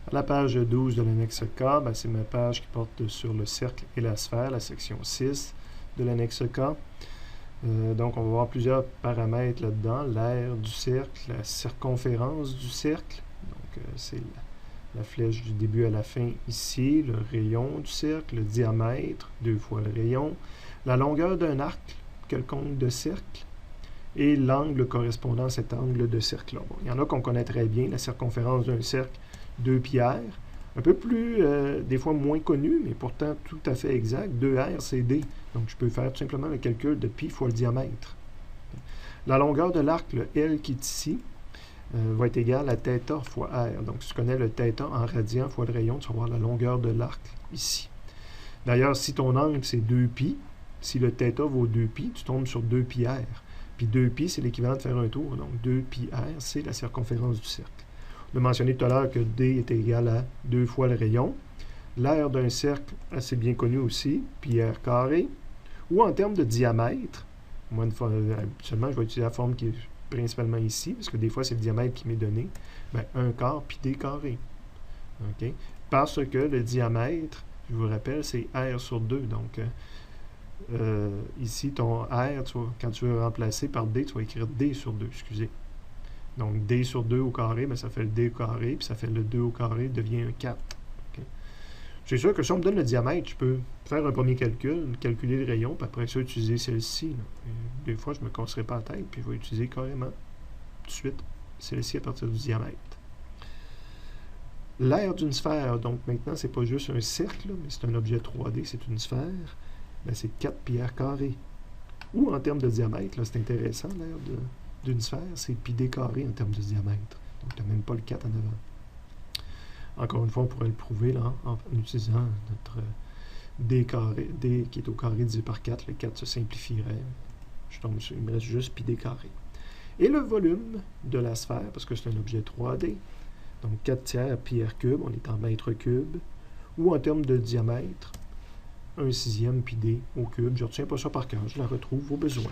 À la page 12 de l'annexe K, c'est ma page qui porte sur le cercle et la sphère, la section 6 de l'annexe K. Donc, on va voir plusieurs paramètres là-dedans. L'aire du cercle, la circonférence du cercle. Donc, c'est la flèche du début à la fin ici, le rayon du cercle, le diamètre, 2 fois le rayon, la longueur d'un arc quelconque de cercle et l'angle correspondant à cet angle de cercle-là. Bon, il y en a qu'on connaît très bien, la circonférence d'un cercle, 2πr, un peu plus, des fois moins connu, mais pourtant tout à fait exact, 2r, c'est d. Donc, je peux faire tout simplement le calcul de pi fois le diamètre. La longueur de l'arc, le L qui est ici, va être égal à θ fois r. Donc, si tu connais le θ en radian fois le rayon, tu vas voir la longueur de l'arc ici. D'ailleurs, si ton angle, c'est 2π, si le θ vaut 2π, tu tombes sur 2πr. Puis 2π, c'est l'équivalent de faire un tour. Donc, 2πr, c'est la circonférence du cercle. On a mentionné tout à l'heure que d est égal à 2 fois le rayon. L'aire d'un cercle, assez bien connu aussi, pi r carré. Ou en termes de diamètre, moi, habituellement, je vais utiliser la forme qui est principalement ici, parce que des fois, c'est le diamètre qui m'est donné. 1 quart pi d carré. Okay? Parce que le diamètre, je vous rappelle, c'est r sur 2. Donc, ici, ton r, quand tu veux remplacer par d, tu vas écrire d sur 2, excusez. Donc, d sur 2 au carré, ça fait le d au carré, puis ça fait le 2 au carré, devient un 4. Okay? C'est sûr que si on me donne le diamètre, je peux faire un premier calcul, calculer le rayon, puis après ça, utiliser celle-ci. Des fois, je ne me casserai pas la tête, puis je vais utiliser carrément tout de suite celle-ci à partir du diamètre. L'aire d'une sphère, donc maintenant, c'est pas juste un cercle, mais c'est un objet 3D, c'est une sphère. C'est 4πr carré. Ou en termes de diamètre, c'est intéressant, l'aire d'une sphère, c'est pi d carré en termes de diamètre. Donc, tu n'as même pas le 4 en avant. Encore une fois, on pourrait le prouver là, en utilisant notre d carré, d qui est au carré divisé par 4. Le 4 se simplifierait. Il me reste juste pi d carré. Et le volume de la sphère, parce que c'est un objet 3D, donc 4 tiers pi r cube, on est en mètres cubes, ou en termes de diamètre, 1/6 pi d au cube. Je ne retiens pas ça par cœur, je la retrouve au besoin.